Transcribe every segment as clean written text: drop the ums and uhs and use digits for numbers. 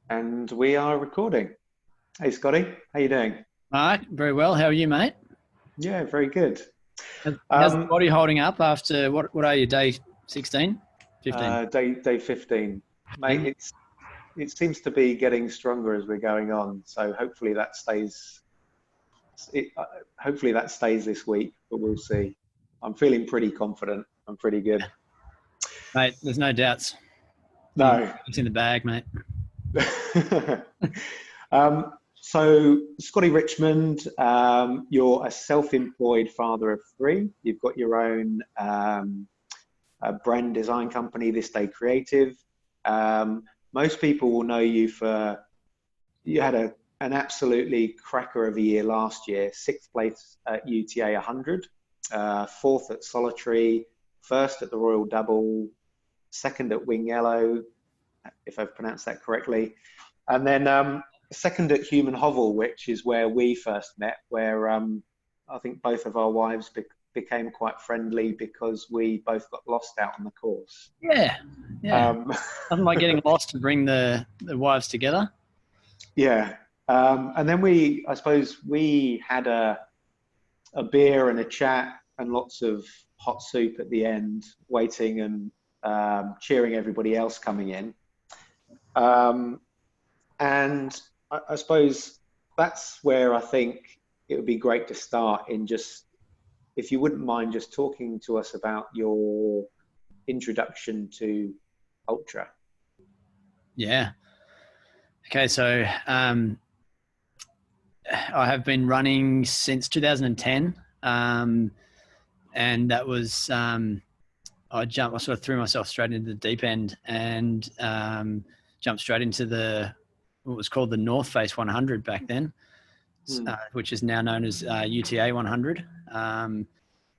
And we are recording. Hey, Scotty, how you doing? All right, very well. How are you, mate? Yeah, very good. How's the Um, body holding up after what are you, day 16, 15? day 15, mate. Yeah. It seems to be getting stronger as we're going on. So hopefully that stays. It, hopefully that stays this week, but we'll see. I'm feeling pretty confident. I'm pretty good. Mate, there's no doubts. No. It's in the bag, mate. So, Scotty Richmond, you're a self-employed father of three. You've got your own brand design company, This Day Creative. Most people will know you for you had an absolutely cracker of a year last year, sixth place at UTA 100, fourth at Solitary, first at the Royal Double, second at Wing Yellow, if I've pronounced that correctly, and then second at Human Hovel, which is where we first met, where I think both of our wives became quite friendly because we both got lost out on the course. Yeah, yeah. Um, Nothing like getting lost to bring the wives together. yeah. And then I suppose we had a beer and a chat and lots of hot soup at the end, waiting and cheering everybody else coming in. And I suppose that's where I think it would be great to start in just, if you wouldn't mind just talking to us about your introduction to Ultra. Yeah. Okay, so I have been running since 2010, and that was I sort of threw myself straight into the deep end and jumped straight into what was called the North Face 100 back then, which is now known as UTA 100. And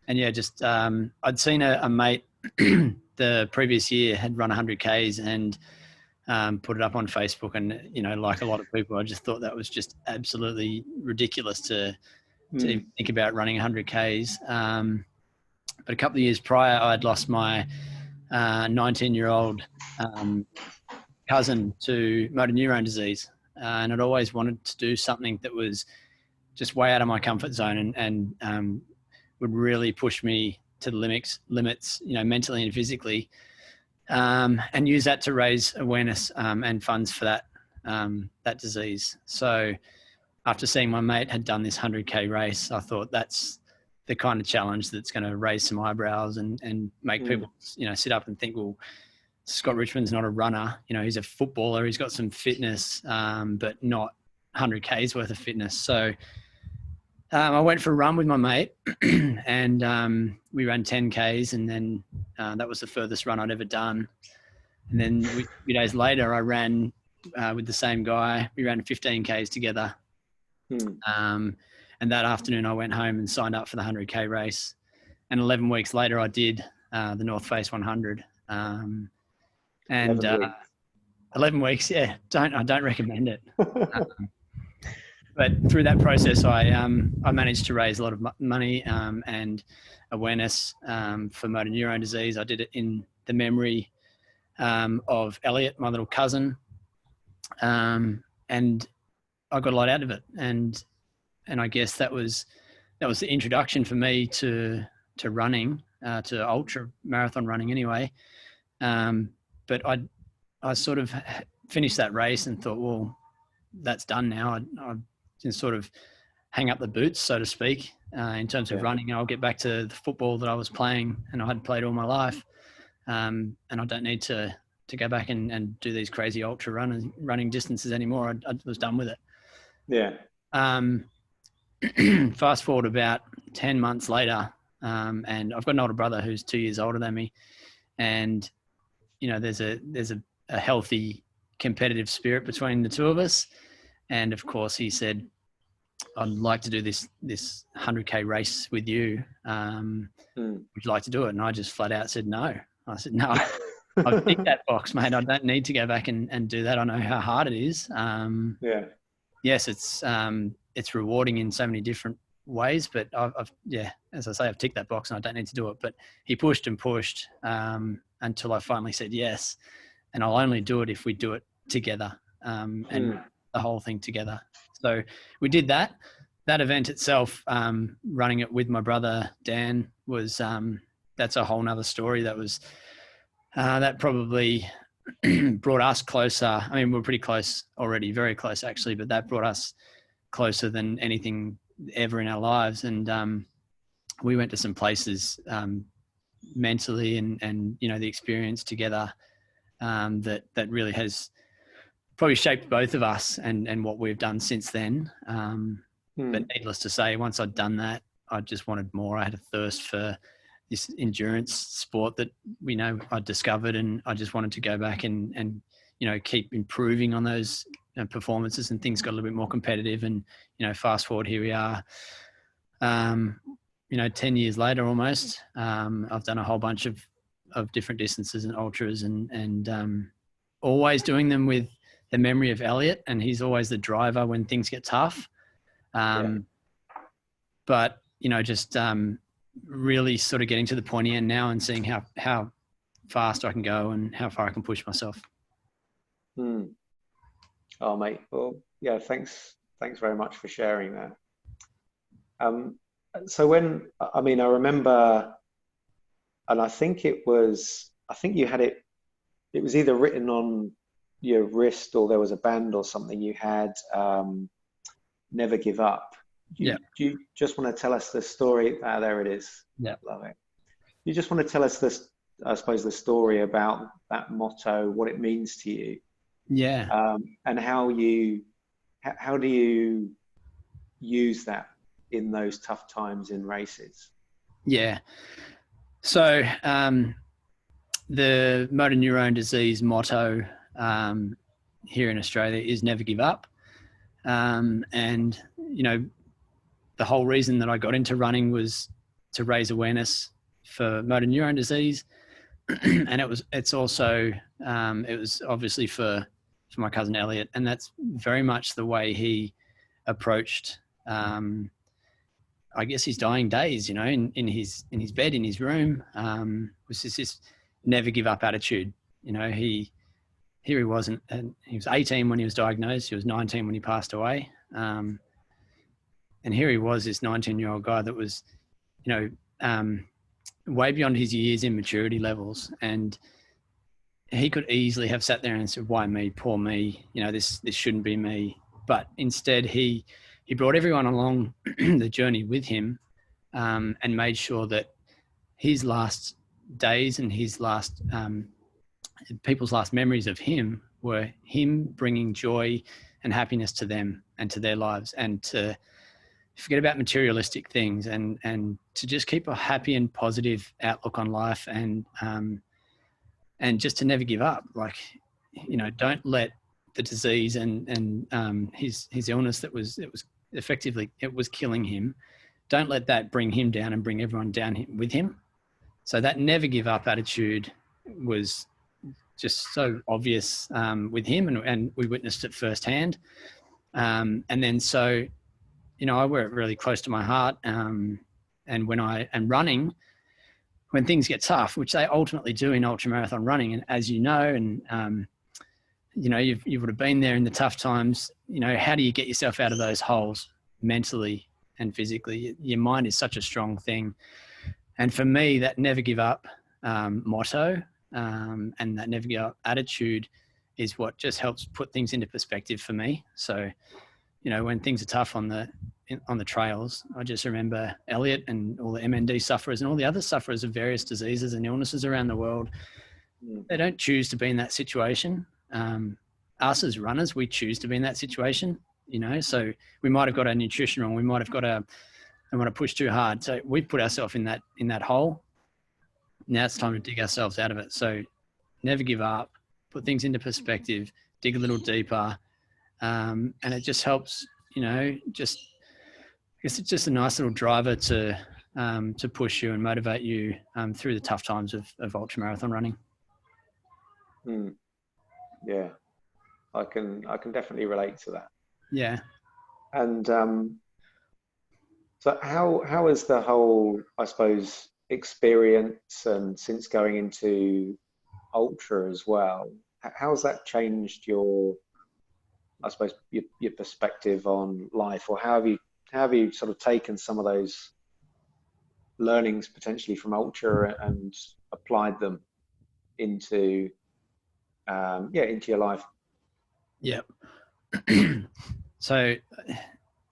yeah, just I'd seen a mate the previous year had run 100 Ks and put it up on Facebook, and like a lot of people, I just thought that was just absolutely ridiculous to even think about running 100 Ks. But a couple of years prior, I'd lost my 19-year-old cousin to motor neurone disease, and I'd always wanted to do something that was just way out of my comfort zone and would really push me to the limits, mentally and physically, and use that to raise awareness and funds for that disease. So after seeing my mate had done this 100K race, I thought that's the kind of challenge that's going to raise some eyebrows and make people, sit up and think, well, Scott Richmond's not a runner. He's a footballer. He's got some fitness, but not 100Ks worth of fitness. So I went for a run with my mate and we ran 10Ks, and then that was the furthest run I'd ever done. And then a few days later, I ran with the same guy. We ran 15Ks together. And that afternoon, I went home and signed up for the 100K race. And 11 weeks later, I did the North Face 100. 11 weeks, yeah. I don't recommend it. But through that process, I managed to raise a lot of money and awareness for motor neurone disease. I did it in the memory of Elliot, my little cousin, and I got a lot out of it. And I guess that was the introduction for me to running, to ultra marathon running anyway. But I sort of finished that race and thought, well, that's done now. I can sort of hang up the boots, so to speak, in terms of running. I'll get back to the football that I was playing and I had played all my life. And I don't need to go back and do these crazy ultra running distances anymore. I was done with it. Yeah. Fast forward about 10 months later, and I've got an older brother who's 2 years older than me, and there's a healthy competitive spirit between the two of us. And of course, he said, "I'd like to do this 100K race with you. Would you like to do it?" And I just flat out said no. I said, "No, I've ticked that box, mate. I don't need to go back and do that. I know how hard it is." Yes, it's rewarding in so many different ways, but I've as I say, I've ticked that box and I don't need to do it. But he pushed and pushed until I finally said yes, and I'll only do it if we do it together. and the whole thing together. So we did that. That event itself, running it with my brother Dan, was that's a whole nother story. That probably brought us closer. I mean, we're pretty close already, very close actually, but that brought us closer than anything ever in our lives. And we went to some places mentally and the experience together that really has probably shaped both of us and what we've done since then. But needless to say, once I'd done that, I just wanted more. I had a thirst for this endurance sport that I discovered, and I just wanted to go back and keep improving on those performances, and things got a little bit more competitive. And fast forward, here we are 10 years later almost. I've done a whole bunch of different distances and ultras, and always doing them with the memory of Elliot, and he's always the driver when things get tough. But just really sort of getting to the pointy end now and seeing how fast I can go and how far I can push myself. Oh, mate. Well, yeah, thanks very much for sharing that. So I remember, and I think you had it was either written on your wrist or there was a band or something. You had never give up. Do you just want to tell us the story? There it is. Yeah. Love it. You just want to tell us this, I suppose, the story about that motto, what it means to you. Yeah. And how do you use that in those tough times in races? Yeah. So the motor neurone disease motto here in Australia is never give up. And, the whole reason that I got into running was to raise awareness for motor neurone disease. And it was obviously for my cousin Elliot. And that's very much the way he approached, I guess, his dying days, in his bed, in his room, was just this never give up attitude. Here he wasn't, and he was 18 when he was diagnosed. He was 19 when he passed away. And here he was, this 19-year-old guy that was, way beyond his years in maturity levels. And he could easily have sat there and said, why me, poor me, this shouldn't be me. But instead he brought everyone along the journey with him, and made sure that his last days and his last, people's last memories of him were him bringing joy and happiness to them and to their lives, and to forget about materialistic things, and to just keep a happy and positive outlook on life, and just to never give up. Like, don't let the disease and his illness that was effectively killing him, don't let that bring him down and bring everyone down with him. So that never give up attitude was just so obvious with him, and we witnessed it firsthand. And then so, I wear it really close to my heart. And when I am running, when things get tough, which they ultimately do in ultramarathon running, and as you know, and you would have been there in the tough times, how do you get yourself out of those holes mentally and physically? Your mind is such a strong thing. And for me, that never give up motto and that never give up attitude is what just helps put things into perspective for me. So, when things are tough on the trails, I just remember Elliot and all the MND sufferers and all the other sufferers of various diseases and illnesses around the world. They don't choose to be in that situation. Us as runners, we choose to be in that situation, so we might have got our nutrition wrong. We might have I want to push too hard. So we put ourselves in that hole. Now it's time to dig ourselves out of it. So never give up, put things into perspective, dig a little deeper. And it just helps, I guess it's just a nice little driver to push you and motivate you through the tough times of ultramarathon running. Yeah, I can definitely relate to that. Yeah. And so how has the whole, I suppose, experience, and since going into ultra as well, how has that changed your I suppose, your perspective on life, or how have you sort of taken some of those learnings potentially from ultra and applied them into into your life? Yeah. So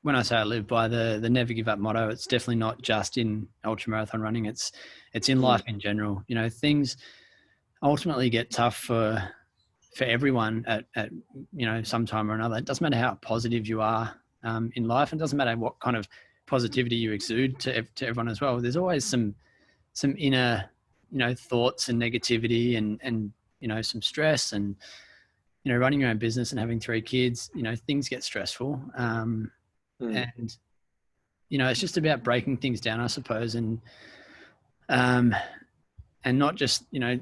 when I say I live by the never give up motto, it's definitely not just in ultra marathon running. It's in life in general. You know, things ultimately get tough for everyone at you know, some time or another. It doesn't matter how positive you are in life, and it doesn't matter what kind of positivity you exude to everyone as well. There's always some inner, you know, thoughts and negativity and you know, some stress, and you know, running your own business and having 3 kids, you know, things get stressful. And you know, it's just about breaking things down, I suppose, and not just, you know,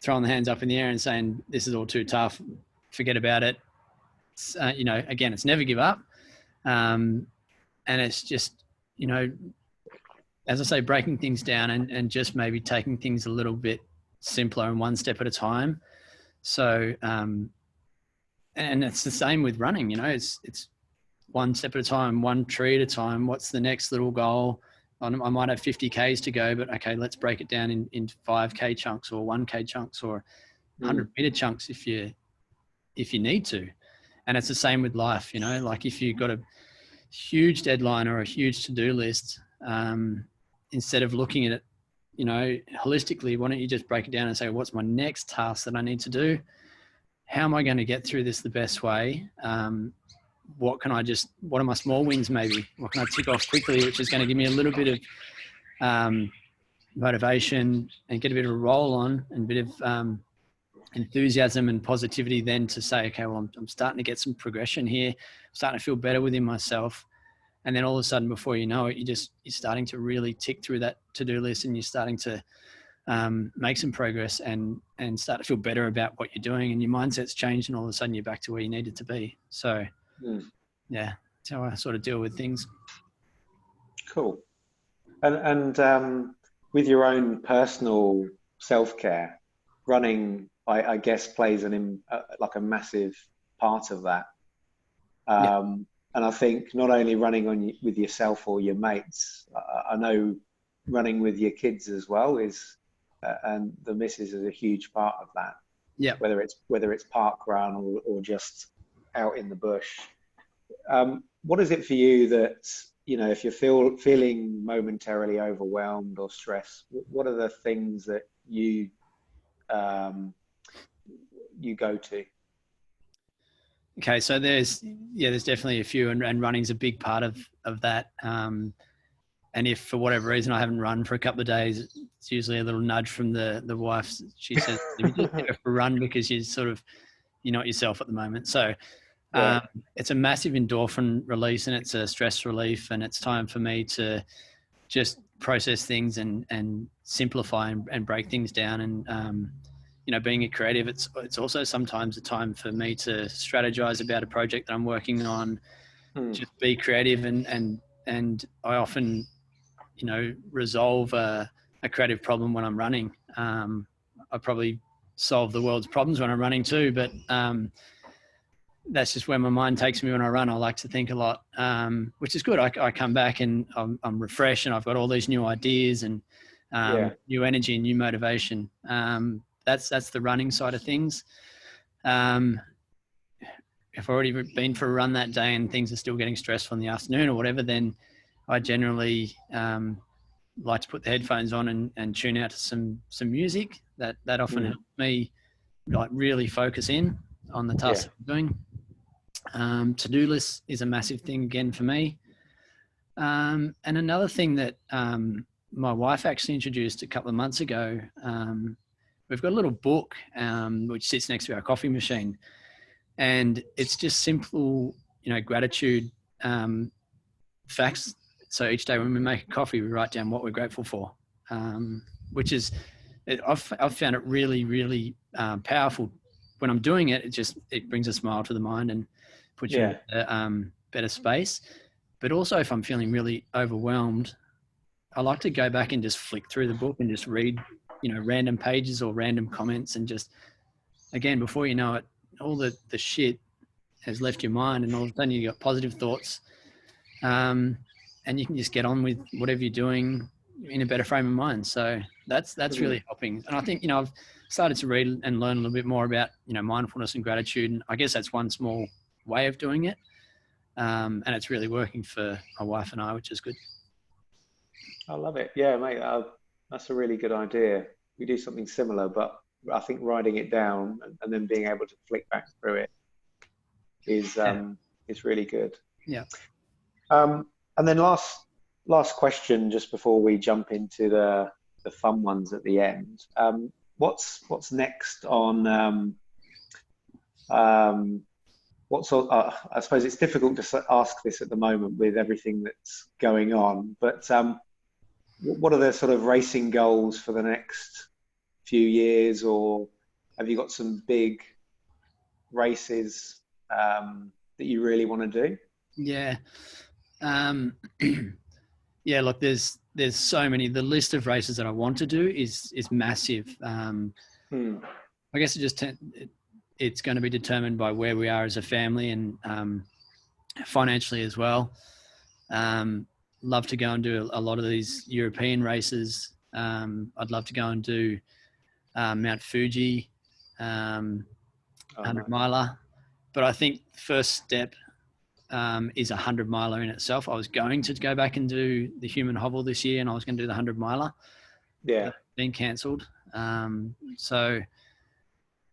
throwing the hands up in the air and saying this is all too tough, forget about it. It's, you know, again, it's never give up, and it's just, you know, as I say, breaking things down and just maybe taking things a little bit simpler and one step at a time. So, and it's the same with running. You know, it's one step at a time, one tree at a time. What's the next little goal? I might have 50 Ks to go, but okay, let's break it down in 5K chunks or 1K chunks or 100-meter chunks if you need to. And it's the same with life. You know, like if you've got a huge deadline or a huge to-do list, instead of looking at it, you know, holistically, why don't you just break it down and say, what's my next task that I need to do? How am I going to get through this the best way? What are my small wins maybe? What can I tick off quickly, which is going to give me a little bit of motivation and get a bit of a roll on and a bit of enthusiasm and positivity then to say, okay, well, I'm starting to get some progression here. I'm starting to feel better within myself. And then all of a sudden, before you know it, you're starting to really tick through that to-do list, and you're starting to make some progress and start to feel better about what you're doing, and your mindset's changed, and all of a sudden you're back to where you needed to be. So yeah, that's how I sort of deal with things. Cool. And with your own personal self-care, running, I guess, plays like a massive part of that. And I think not only running with yourself or your mates, I know running with your kids as well is, and the missus is a huge part of that. Yeah. Whether it's park run or just out in the bush. What is it for you that, you know, if you're feeling momentarily overwhelmed or stressed, what are the things that you go to? Okay, so there's definitely a few, and running's a big part of that. And if for whatever reason I haven't run for a couple of days, it's usually a little nudge from the wife. She says, "You just go for a run because you're not yourself at the moment." So it's a massive endorphin release, and it's a stress relief, and it's time for me to just process things and simplify and break things down. And you know, being a creative, it's also sometimes a time for me to strategize about a project that I'm working on. Just be creative, and I often, you know, resolve a creative problem when I'm running. I probably solve the world's problems when I'm running too, but that's just where my mind takes me when I run. I like to think a lot, which is good. I come back and I'm refreshed, and I've got all these new ideas and new energy and new motivation. That's the running side of things. If I've already been for a run that day and things are still getting stressful in the afternoon or whatever, then I generally like to put the headphones on and tune out to some music. That often helps me like really focus in on the task that I'm doing. To-do list is a massive thing again for me. And another thing that my wife actually introduced a couple of months ago, we've got a little book which sits next to our coffee machine, and it's just simple, you know, gratitude facts. So each day when we make a coffee, we write down what we're grateful for, which is, I've found it really, really powerful. When I'm doing it, it brings a smile to the mind and puts you in a better space. But also if I'm feeling really overwhelmed, I like to go back and just flick through the book and just read, you know, random pages or random comments, and just, again, before you know it, all the shit has left your mind, and all of a sudden you got positive thoughts, and you can just get on with whatever you're doing in a better frame of mind. So that's really helping. And I think, I've started to read and learn a little bit more about, mindfulness and gratitude. And I guess that's one small way of doing it. And it's really working for my wife and I, which is good. I love it. Yeah, mate, that's a really good idea. We do something similar, but I think writing it down and then being able to flick back through it is really good. Yeah. And then last question, just before we jump into the fun ones at the end. What's next on? I suppose it's difficult to ask this at the moment with everything that's going on. But what are the sort of racing goals for the next few years, or have you got some big races that you really want to do? Yeah. Yeah, look, there's so many. The list of races that I want to do is massive. I guess it's going to be determined by where we are as a family and financially as well. Love to go and do a lot of these European races. I'd love to go and do Mount Fuji, 100 miler. But I think the first step is 100 miler in itself. I was going to go back and do the human hobble this year, and I was going to do the 100 miler. Yeah. It's been cancelled. So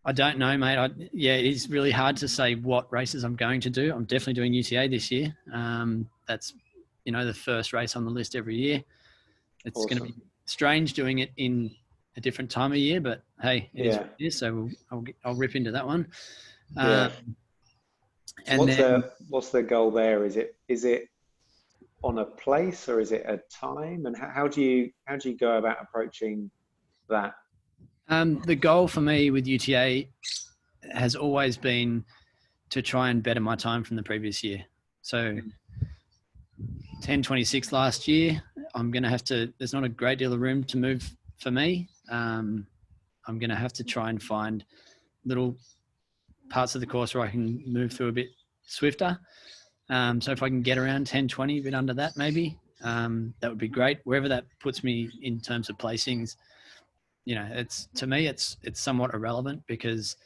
I don't know, mate. It is really hard to say what races I'm going to do. I'm definitely doing UTA this year. That's, the first race on the list every year. It's awesome. Going to be strange doing it in a different time of year, but hey, it is what it is. So I'll rip into that one. And what's the goal there? Is it on a place, or is it a time? And how do you go about approaching that? The goal for me with UTA has always been to try and better my time from the previous year. So 10:26 last year, I'm going to have to, there's not a great deal of room to move for me. I'm going to have to try and find little parts of the course where I can move through a bit swifter. So if I can get around 10:20, a bit under that maybe, that would be great. Wherever that puts me in terms of placings, to me, it's somewhat irrelevant, because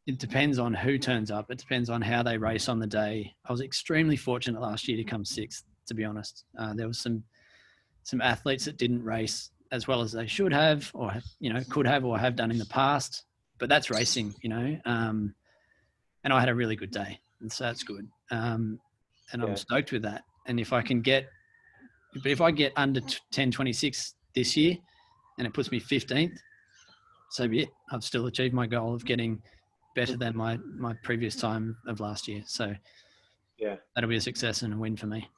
it depends on who turns up. It depends on how they race on the day. I was extremely fortunate last year to come sixth, to be honest. There was some athletes that didn't race as well as they should have, or, could have, or have done in the past, but that's racing, and I had a really good day, and so that's good. And I'm stoked with that. And if I get under 10:26 this year, and it puts me 15th, so be it. I've still achieved my goal of getting better than my previous time of last year. So that'll be a success and a win for me.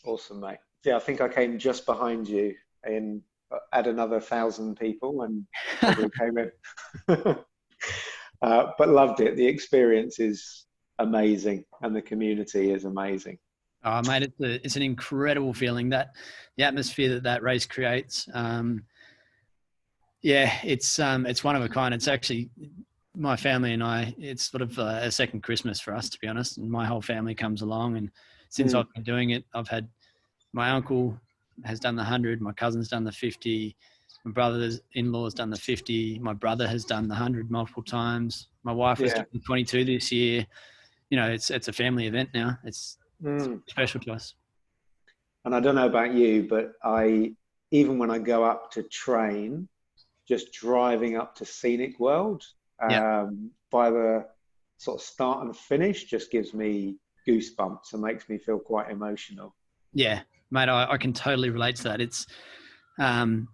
Awesome, mate. Yeah, I think I came just behind you and add another 1,000 people, and probably came in. But loved it. The experience is amazing, and the community is amazing. Oh, mate, it's an incredible feeling, that the atmosphere that race creates. It's one of a kind. It's actually, my family and I, it's sort of a second Christmas for us, to be honest. And my whole family comes along, and since I've been doing it, I've had, my uncle has done the 100, my cousin's done the 50, my brother-in-law's done the 50, my brother has done the 100 multiple times. My wife was doing 22 this year. It's a family event now. It's special to us. And I don't know about you, but even when I go up to train, just driving up to Scenic World, by the sort of start and finish, just gives me goosebumps and makes me feel quite emotional. Yeah, mate, I can totally relate to that. It's, I've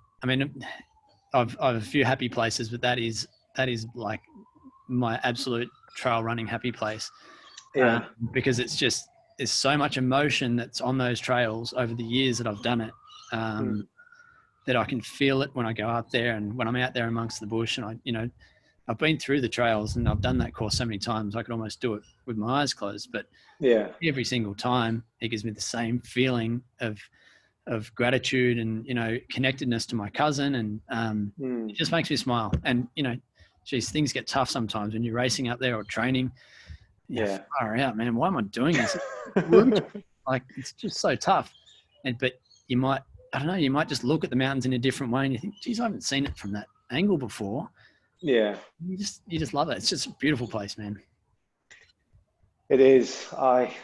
a few happy places, but that is like my absolute trail running happy place. Yeah. Because there's so much emotion that's on those trails over the years that I've done it, that I can feel it when I go out there, and when I'm out there amongst the bush, and I've been through the trails, and I've done that course so many times, I could almost do it with my eyes closed, but every single time it gives me the same feeling of gratitude and, connectedness to my cousin. And it just makes me smile. And, geez, things get tough sometimes when you're racing up there or training. Yeah. Far out, man. Why am I doing this? Like, it's just so tough. But you might, I don't know, you might just look at the mountains in a different way and you think, geez, I haven't seen it from that angle before. Yeah. You just love it. It's just a beautiful place, man. It is. I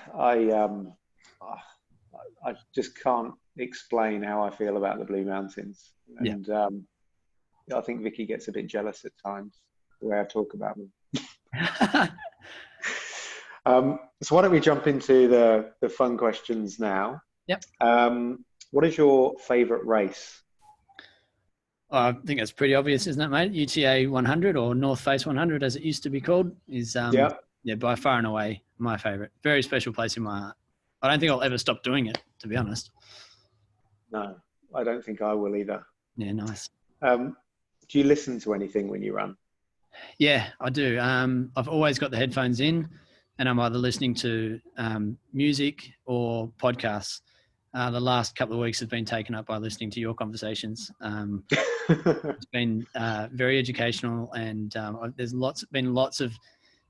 just can't explain how I feel about the Blue Mountains. And I think Vicky gets a bit jealous at times the way I talk about them. So why don't we jump into the fun questions now? Yep. What is your favorite race? I think that's pretty obvious, isn't it, mate? UTA 100 or North Face 100, as it used to be called, is by far and away my favorite. Very special place in my heart. I don't think I'll ever stop doing it, to be honest. No, I don't think I will either. Yeah, nice. Do you listen to anything when you run? Yeah, I do. I've always got the headphones in, and I'm either listening to music or podcasts. The last couple of weeks have been taken up by listening to your conversations. It's been very educational, and there's been lots of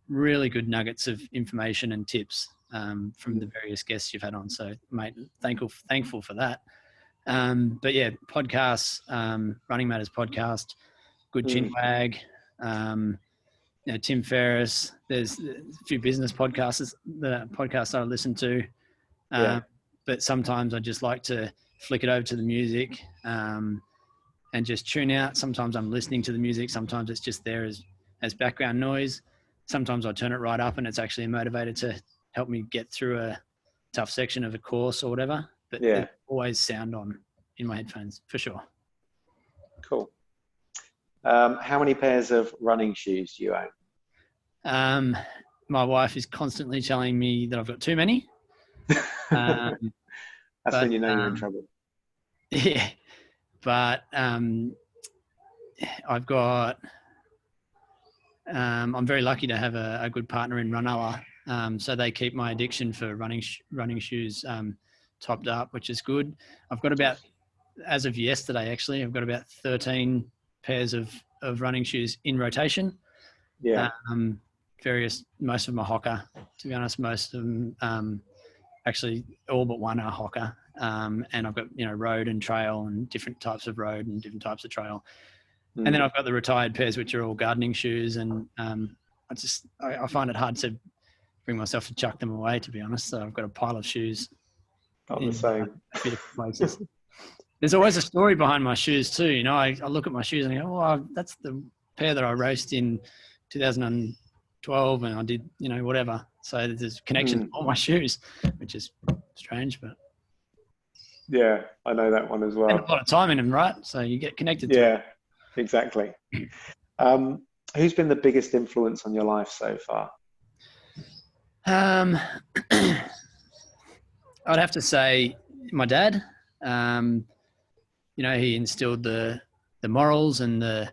really good nuggets of information and tips from the various guests you've had on. So, mate, thankful for that. But yeah, podcasts, Running Matters podcast, Good Chin Wag, Tim Ferriss. There's a few business podcasts I listen to. But sometimes I just like to flick it over to the music and just tune out. Sometimes I'm listening to the music. Sometimes it's just there as background noise. Sometimes I turn it right up and it's actually a motivator to help me get through a tough section of a course or whatever. But there's always sound on in my headphones, for sure. Cool. How many pairs of running shoes do you own? My wife is constantly telling me that I've got too many. That's when you know you're in trouble. Yeah, but I've got. I'm very lucky to have a good partner in Runella, so they keep my addiction for running shoes topped up, which is good. I've got about, as of yesterday, actually, I've got about 13 pairs of running shoes in rotation. Yeah. Most of them are Hoka. To be honest, most of them. Actually, all but one are Hoka, and I've got road and trail and different types of road and different types of trail, and then I've got the retired pairs which are all gardening shoes, and I find it hard to bring myself to chuck them away, to be honest. So I've got a pile of shoes. I'm the same. Places. There's always a story behind my shoes too. I look at my shoes and I go, oh, that's the pair that I raced in 2012, and I did whatever. So there's connection to all my shoes, which is strange, but yeah, I know that one as well. Spend a lot of time in them, right? So you get connected to it. Exactly. Who's been the biggest influence on your life so far? I'd have to say my dad. He instilled the morals and the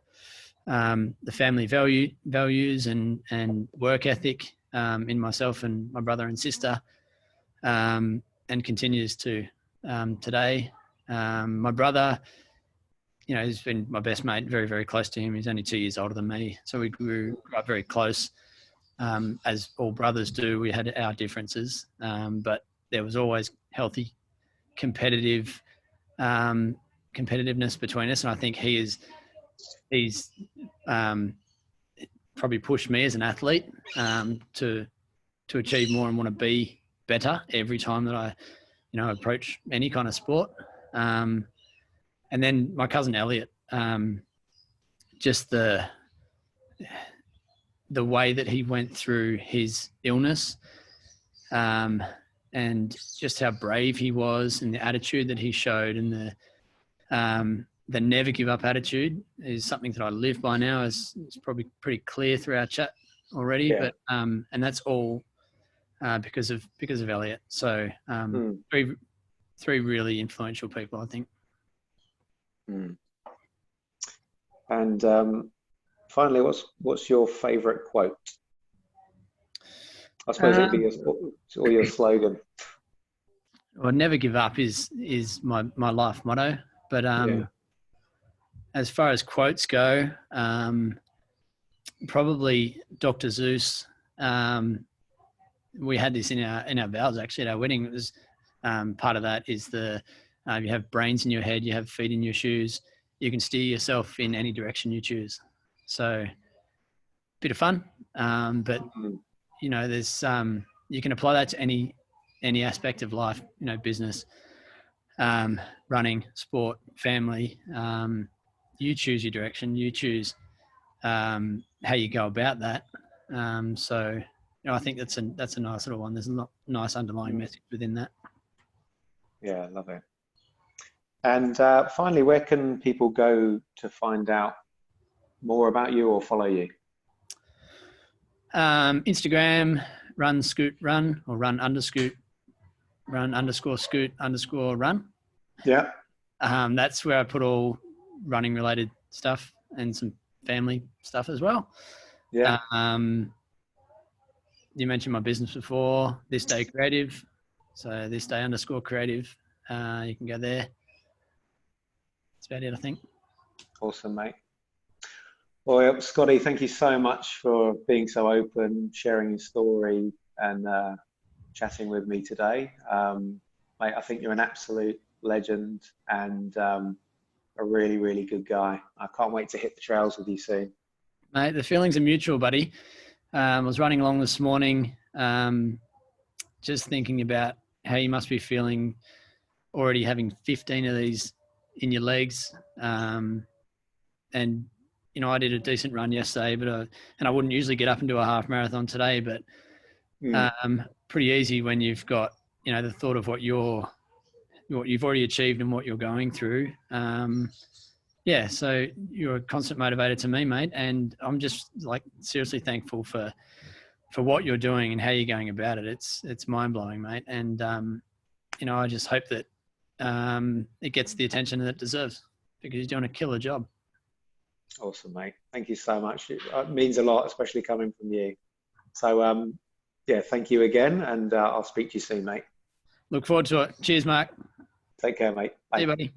family values and work ethic in myself and my brother and sister, and continues to today. My brother, he's been my best mate, very, very close to him. He's only 2 years older than me. So we grew up very close. As all brothers do, we had our differences, but there was always healthy competitiveness between us. And I think he's probably pushed me as an athlete to achieve more and want to be better every time that I approach any kind of sport. And then my cousin Elliot, just the way that he went through his illness, and just how brave he was, and the attitude that he showed, and the never give up attitude is something that I live by now. It's probably pretty clear through our chat already, but and that's all because of Elliot. So three really influential people, I think. And finally, what's your favorite quote? I suppose it'd be your slogan. Well, never give up is my life motto. But as far as quotes go, probably Dr. Zeus we had this in our vows actually at our wedding. It was part of that is you have brains in your head, you have feet in your shoes. You can steer yourself in any direction you choose. So, bit of fun, but you know, there's you can apply that to any aspect of life. You know, business, running, sport, family. You choose your direction. You choose how you go about that. So, you know, I think that's a nice little one. There's a nice underlying message within that. Yeah, I love it. And finally, where can people go to find out more about you or follow you? Instagram, run scoot run, or run underscore scoot underscore run. Yeah. That's where I put all running related stuff and some family stuff as well. Yeah. You mentioned my business before, This Day Creative. So this day underscore creative. You can go there. That's about it, I think. Awesome, mate. Well, Scotty, thank you so much for being so open, sharing your story, and chatting with me today. Mate, I think you're an absolute legend and a really, really good guy. I can't wait to hit the trails with you soon. Mate, the feelings are mutual, buddy. I was running along this morning, just thinking about how you must be feeling already having 15 of these in your legs. And, you know, I did a decent run yesterday, and I wouldn't usually get up and do a half marathon today, but pretty easy when you've got, you know, the thought of what you've already achieved and what you're going through. Yeah, so you're a constant motivator to me, mate, and I'm just like seriously thankful for what you're doing and how you're going about it. It's mind blowing, mate, and you know, I just hope that it gets the attention that it deserves because you're doing a killer job. Awesome, mate. Thank you so much. It means a lot, especially coming from you. So, yeah, thank you again, and I'll speak to you soon, mate. Look forward to it. Cheers, Mark. Take care, mate. Bye. See you, buddy.